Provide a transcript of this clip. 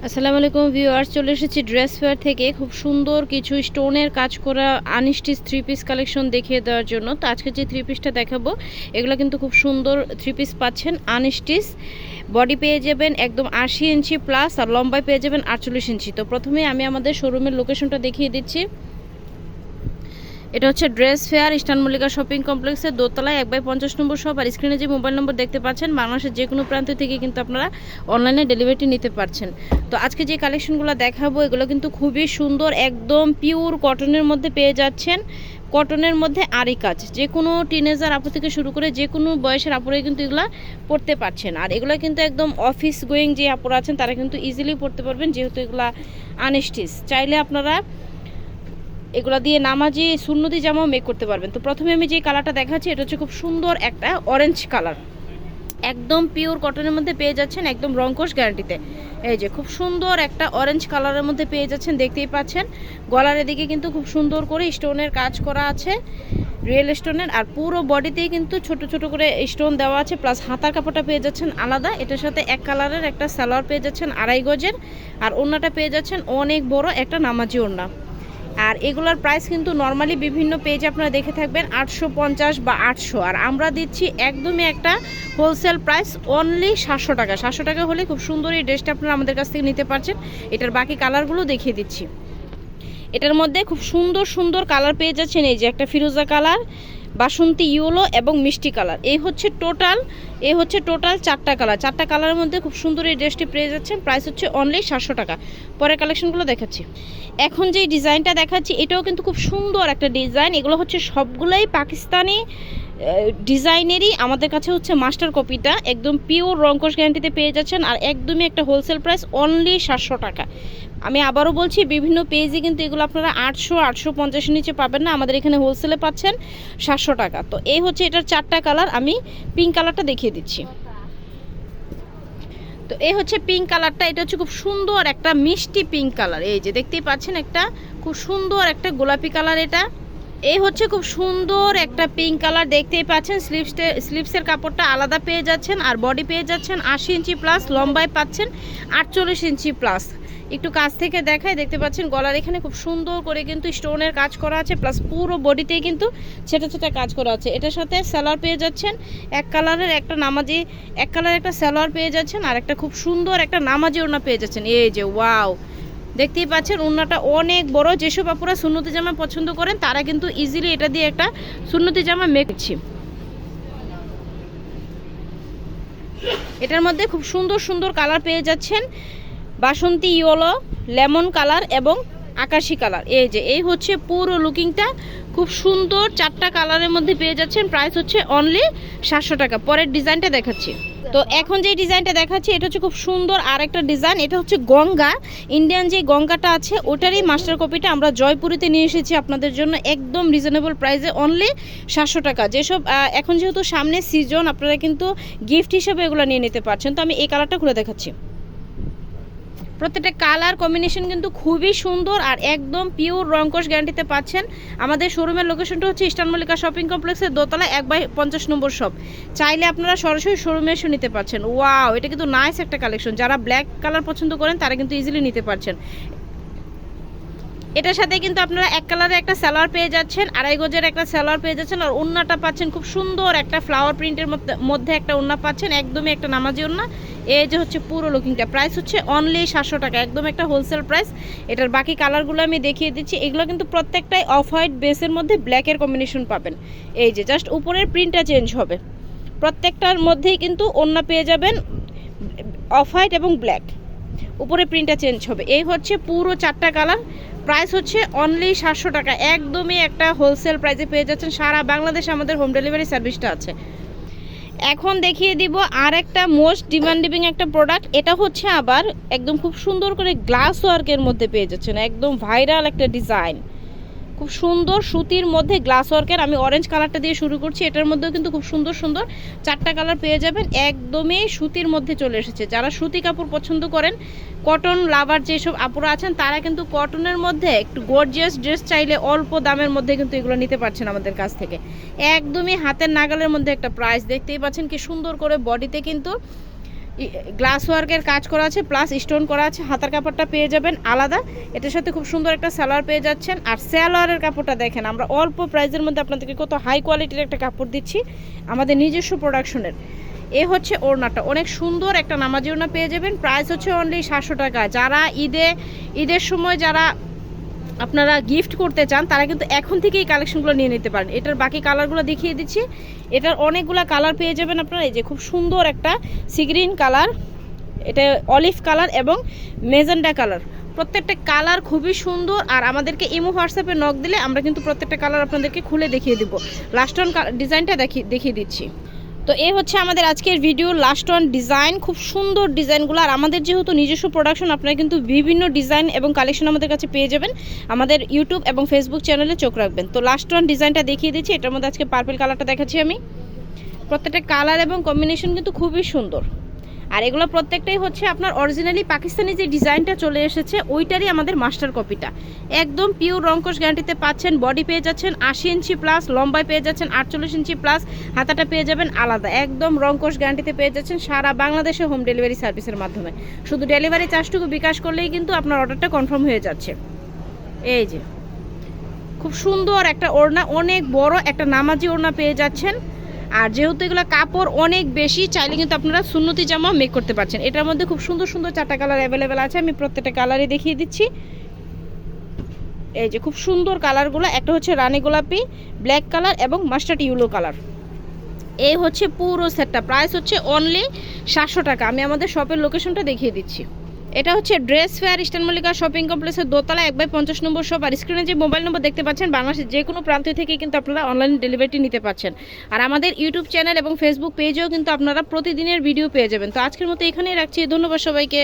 আসসালামু আলাইকুম ভিউয়ার্স, চলে এসেছি ড্রেস ফেয়ার থেকে খুব সুন্দর কিছু স্টোনের কাজ করা আনস্টিচ থ্রি পিস কালেকশন দেখিয়ে দেওয়ার জন্য। তো আজকে যে থ্রি পিসটা দেখাবো এগুলো কিন্তু খুব সুন্দর থ্রি পিস পাচ্ছেন আনস্টিচ। বডি পেয়ে যাবেন একদম 80 ইঞ্চি প্লাস, আর লম্বায় পেয়ে যাবেন 48 ইঞ্চি। তো প্রথমে আমি আমাদের শোরুমের লোকেশনটা দেখিয়ে দিচ্ছি। এটা হচ্ছে dress fair, eastern Mallika shopping কমপ্লেক্সের দোতলায় 1/50 নম্বর শপ। আর স্ক্রিনে যে মোবাইল নম্বর দেখতে পাচ্ছেন, বাংলাদেশের যে কোনো প্রান্ত থেকে কিন্তু আপনারা অনলাইনে ডেলিভারি নিতে পারছেন। তো আজকে যে কালেকশনগুলো দেখাবো এগুলো কিন্তু খুবই সুন্দর, একদম পিওর কটনের মধ্যে পেয়ে যাচ্ছেন। কটনের মধ্যে আরি কাজ, যে কোনো টিনেজার আপু থেকে শুরু করে যে কোনো বয়সের আপুরাই কিন্তু এগুলো পড়তে পারছেন। আর এগুলো কিন্তু একদম অফিস গোয়িং যে আপুরা আছেন তারা কিন্তু ইজিলি পড়তে পারবেন, যেহেতু এগুলা আনস্টিচ। চাইলে আপনারা এগুলা দিয়ে নামাজি সুন্নতি জামাও মেক করতে পারবেন। তো প্রথমে আমি যে কালারটা দেখাচ্ছি এটা হচ্ছে খুব সুন্দর একটা অরেঞ্জ কালার, একদম পিওর কটনের মধ্যে পেয়ে যাচ্ছেন, একদম রংকশ গ্যারান্টিতে। এই যে খুব সুন্দর একটা অরেঞ্জ কালারের মধ্যে পেয়ে যাচ্ছেন, দেখতেই পাচ্ছেন। গলার এদিকে কিন্তু খুব সুন্দর করে স্টোনের কাজ করা আছে, রিয়েল স্টোনের। আর পুরো বডিতেই কিন্তু ছোট ছোট করে স্টোন দেওয়া আছে, প্লাস হাতার কাপড়টা পেয়ে যাচ্ছেন আলাদা। এটার সাথে এক কালারের একটা সালোয়ার পেয়ে যাচ্ছেন 2.5 গজের, আর ওড়নাটা পেয়ে যাচ্ছেন অনেক বড় একটা নামাজি ওড়না। আর এগুলোর প্রাইস কিন্তু নর্মালি বিভিন্ন পেজে আপনারা দেখে থাকবেন 850 বা 800, আর আমরা দিচ্ছি একদমই একটা হোলসেল প্রাইস অনলি 700 টাকা। 700 টাকা হলে খুব সুন্দর এই ড্রেসটা আপনারা আমাদের কাছ থেকে নিতে পারছেন। এটার বাকি কালারগুলো দেখিয়ে দিচ্ছি। এটার মধ্যে খুব সুন্দর সুন্দর কালার পেয়ে যাচ্ছেন। এই যে একটা ফিরোজা কালার, বাসন্তী ইয়েলো এবং মিষ্টি কালার, এই হচ্ছে টোটাল 4টা কালার। 4টা কালারের মধ্যে খুব সুন্দর এই ড্রেসটি পেয়ে যাচ্ছেন। প্রাইস হচ্ছে অনলি 700 টাকা। পরের কালেকশনগুলো দেখাচ্ছি। এখন যে ডিজাইনটা দেখাচ্ছি এটাও কিন্তু খুব সুন্দর একটা ডিজাইন। এগুলো হচ্ছে সবগুলোই পাকিস্তানি ডিজাইনেরই, আমাদের কাছে হচ্ছে মাস্টার কপিটা একদম পিওর রংকশ গ্যারান্টিতে পেয়ে যাচ্ছেন। আর একদমই একটা হোলসেল প্রাইস অনলি 700 টাকা। আমি আবারও বলছি, বিভিন্ন পেজে কিন্তু এগুলো আপনারা 800 850 নিচে পাবেন না, আমাদের এখানে হোলসেলে পাচ্ছেন 700 টাকা। তো এই হচ্ছে এটার 4টা কালার। আমি পিঙ্ক কালারটা দেখিয়ে দিচ্ছি। তো এই হচ্ছে পিঙ্ক কালারটা, এটা হচ্ছে খুব সুন্দর একটা মিষ্টি পিঙ্ক কালার। এই যে দেখতেই পাচ্ছেন, একটা খুব সুন্দর একটা গোলাপি কালার। এটা এই হচ্ছে খুব সুন্দর একটা পিঙ্ক কালার, দেখতেই পাচ্ছেন। স্লিভসের কাপড়টা আলাদা পেয়ে যাচ্ছেন, আর বডি পেয়ে যাচ্ছেন 80 ইঞ্চি প্লাস, লম্বায় পাচ্ছেন 48 ইঞ্চি প্লাস। একটু কাছ থেকে দেখায়, দেখতে পাচ্ছেন গলার এখানে খুব সুন্দর করে কিন্তু স্টোনের কাজ করা আছে, প্লাস পুরো বডিতেই কিন্তু ছোটা ছোটা কাজ করা আছে। এটার সাথে সালোয়ার পেয়ে যাচ্ছেন এক কালারের একটা সালোয়ার পেয়ে যাচ্ছেন, আর একটা খুব সুন্দর একটা নামাজি ওড়না পেয়ে যাচ্ছেন। এই যে ওয়াও, দেখতেই পাচ্ছেন ওড়নাটা অনেক বড়। যেসব আপুরা সুন্নতি জামা পছন্দ করেন তারা কিন্তু ইজিলি এটা দিয়ে একটা সুন্নতি জামা মেকছি। এটার মধ্যে খুব সুন্দর সুন্দর কালার পেয়ে যাচ্ছেন, বাসন্তী ইয়েলো, লেমন কালার এবং আকাশি কালার। এই হচ্ছে পুরো লুকিংটা, খুব সুন্দর 4টা কালারের মধ্যে পেয়ে যাচ্ছেন। প্রাইস হচ্ছে অনলি 700 টাকা। পরের ডিজাইনটা দেখাচ্ছি। তো এখন যে ডিজাইনটা দেখাচ্ছি এটা হচ্ছে খুব সুন্দর আর একটা ডিজাইন। এটা হচ্ছে গঙ্গা, ইন্ডিয়ান যে গঙ্গাটা আছে ওটারই মাস্টার কপিটা আমরা জয়পুরিতে নিয়ে এসেছি আপনাদের জন্য একদম রিজনেবল প্রাইসে অনলি 700 টাকা। যেসব এখন যেহেতু সামনে সিজন, আপনারা কিন্তু গিফট হিসেবে এগুলো নিয়ে নিতে পারছেন। তো আমি এই কালারটা খুলে দেখাচ্ছি। প্রত্যেকটা কালার কম্বিনেশন কিন্তু খুবই সুন্দর, আর একদম পিওর রংকশ গ্যারান্টিতে পাচ্ছেন। আমাদের শোরুমের লোকেশনটা হচ্ছে ইস্টার্ন মল্লিকা শপিং কমপ্লেক্সের দোতলা 1/50 নম্বর শপ। চাইলে আপনারা সরাসরি শোরুমে এসে নিতে পারছেন। ওয়াও, এটা কিন্তু নাইস একটা কালেকশন। যারা ব্ল্যাক কালার পছন্দ করেন তারা কিন্তু ইজিলি নিতে পারছেন। এটার সাথে কিন্তু আপনারা এক কালারের একটা সালোয়ার পেয়ে যাচ্ছেন, 2.5 গজের একটা সালোয়ার পেয়ে যাচ্ছেন, আর ওড়নাটা পাচ্ছেন খুব সুন্দর একটা ফ্লাওয়ার প্রিন্টের মধ্যে একটা ওড়না পাচ্ছেন, একদমই একটা নামাজি ওড়না। এই যে হচ্ছে পুরো লুকিংটা। প্রাইস হচ্ছে অনলি 700 টাকা, একদম একটা হোলসেল প্রাইস। এটার বাকি কালারগুলো আমি দেখিয়ে দিচ্ছি। এগুলো কিন্তু প্রত্যেকটাই অফ হোয়াইট বেসের মধ্যে ব্ল্যাকের কম্বিনেশন পাবেন। এই যে জাস্ট উপরের প্রিন্টটা চেঞ্জ হবে, প্রত্যেকটার মধ্যেই কিন্তু ওড়না পেয়ে যাবেন অফ হোয়াইট এবং ব্ল্যাক, উপরে প্রিন্টটা চেঞ্জ হবে। এই হচ্ছে পুরো 4টা কালার। প্রাইস হচ্ছে অনলি 700 টাকা, একদমই একটা হোলসেল প্রাইসে পেয়ে যাচ্ছেন। সারা বাংলাদেশে আমাদের হোম ডেলিভারি সার্ভিসটা আছে। এখন দেখিয়ে দিব আর একটা মোস্ট ডিমান্ডিং একটা প্রোডাক্ট। এটা হচ্ছে আবার একদম খুব সুন্দর করে গ্লাস ওয়ার্কের মধ্যে পেয়ে যাচ্ছেন, একদম ভাইরাল একটা ডিজাইন, খুব সুন্দর সুতির মধ্যে গ্লাস ওয়ার্কের। আমি অরেঞ্জ কালারটা দিয়ে শুরু করছি। এটার মধ্যেও কিন্তু খুব সুন্দর সুন্দর 4টা কালার পেয়ে যাবেন, একদমই সুতির মধ্যে চলে এসেছে। যারা সুতি কাপড় পছন্দ করেন, কটন লাভার যেসব আপুরা আছেন তারা কিন্তু কটনের মধ্যে একটু গর্জিয়াস ড্রেস চাইলে অল্প দামের মধ্যে কিন্তু এগুলো নিতে পারছেন আমাদের কাছ থেকে, একদমই হাতের নাগালের মধ্যে একটা প্রাইস। দেখতেই পাচ্ছেন কি সুন্দর করে বডিতে কিন্তু গ্লাস ওয়ার্কের কাজ করা আছে প্লাস স্টোন করা আছে। হাতার কাপড়টা পেয়ে যাবেন আলাদা, এটার সাথে খুব সুন্দর একটা সালোয়ার পেয়ে যাচ্ছেন। আর সালোয়ারের কাপড়টা দেখেন, আমরা অল্প প্রাইসের মধ্যে আপনাদেরকে কত হাই কোয়ালিটির একটা কাপড় দিচ্ছি আমাদের নিজস্ব প্রোডাকশনের। এ হচ্ছে ওড়নাটা, অনেক সুন্দর একটা নামাজি ওড়না পেয়ে যাবেন। প্রাইস হচ্ছে অনলি 700 টাকা। যারা ঈদের সময় যারা আপনারা গিফট করতে চান তারা কিন্তু এখন থেকেই কালেকশনগুলো নিয়ে নিতে পারেন। এটার বাকি কালারগুলো দেখিয়ে দিচ্ছি। এটার অনেকগুলো কালার পেয়ে যাবেন আপনারা। এই যে খুব সুন্দর একটা সি গ্রিন কালার, এটা অলিভ কালার এবং মেজেন্ডা কালার, প্রত্যেকটা কালার খুবই সুন্দর। আর আমাদেরকে ইমো হোয়াটসঅ্যাপে নক দিলে আমরা কিন্তু প্রত্যেকটা কালার আপনাদেরকে খুলে দেখিয়ে দিব। লাস্ট ওয়ান ডিজাইনটা দেখিয়ে দিচ্ছি। তো এই হচ্ছে আমাদের আজকের ভিডিও লাস্ট ওয়ান ডিজাইন, খুব সুন্দর ডিজাইনগুলো। আর আমাদের যেহেতু নিজস্ব প্রোডাকশন, আপনারা কিন্তু বিভিন্ন ডিজাইন এবং কালেকশন আমাদের কাছে পেয়ে যাবেন। আমাদের ইউটিউব এবং ফেসবুক চ্যানেলে চোখ রাখবেন। তো লাস্ট ওয়ান ডিজাইনটা দেখিয়ে দিচ্ছি। এটার মধ্যে আজকে পার্পল কালারটা দেখাচ্ছি আমি। প্রত্যেকটা কালার এবং কম্বিনেশন কিন্তু খুবই সুন্দর। আর এগুলো প্রত্যেকটাই হচ্ছে আপনার অরিজিনালি পাকিস্তানি যে ডিজাইনটা চলে এসেছে ওইটারই আমাদের মাস্টার কপিটা। একদম পিওর রংকশ গ্যারান্টিতে পাচ্ছেন। বডি পেয়ে যাচ্ছেন 80 ইঞ্চি প্লাস, লম্বায় পেয়ে যাচ্ছেন 48 ইঞ্চি প্লাস, হাতাটা পেয়ে যাবেন আলাদা। একদম রংকশ গ্যারান্টিতে পেয়ে যাচ্ছেন সারা বাংলাদেশে হোম ডেলিভারি সার্ভিসের মাধ্যমে। শুধু ডেলিভারি চার্জটুকু বিকাশ করলেই কিন্তু আপনার অর্ডারটা কনফার্ম হয়ে যাচ্ছে। এই যে খুব সুন্দর একটা ওড়না, অনেক বড় একটা নামাজি ওড়না পেয়ে যাচ্ছেন। আর যেহেতু এগুলো কাপড় অনেক বেশি, চাইলে কিন্তু আপনারা সুন্নতি জামা মেক করতে পারছেন। এটার মধ্যে খুব সুন্দর সুন্দর 4টা কালার অ্যাভেলেবেল আছে। আমি প্রত্যেকটা কালারই দেখিয়ে দিচ্ছি। এই যে খুব সুন্দর কালারগুলো, একটা হচ্ছে রানী গোলাপি, ব্ল্যাক কালার এবং মাস্টার্ড ইয়েলো কালার। এই হচ্ছে পুরো সেটটা। প্রাইস হচ্ছে অনলি 700 টাকা। আমি আমাদের শপের লোকেশনটা দেখিয়ে দিচ্ছি। এটা হচ্ছে dress fair, eastern Mallika shopping কমপ্লেক্সের দোতলা 1/50 নম্বর শপ। আর স্ক্রিনে যে মোবাইল নম্বর দেখতে পাচ্ছেন, বাংলাদেশের যে কোনো প্রান্ত থেকে কিন্তু আপনারা অনলাইন ডেলিভারি নিতে পারছেন। আর আমাদের ইউটিউব চ্যানেল এবং ফেসবুক পেজেও কিন্তু আপনারা প্রতিদিনের ভিডিও পেয়ে যাবেন। তো আজকের মতো এখানেই রাখছি। ধন্যবাদ সবাইকে।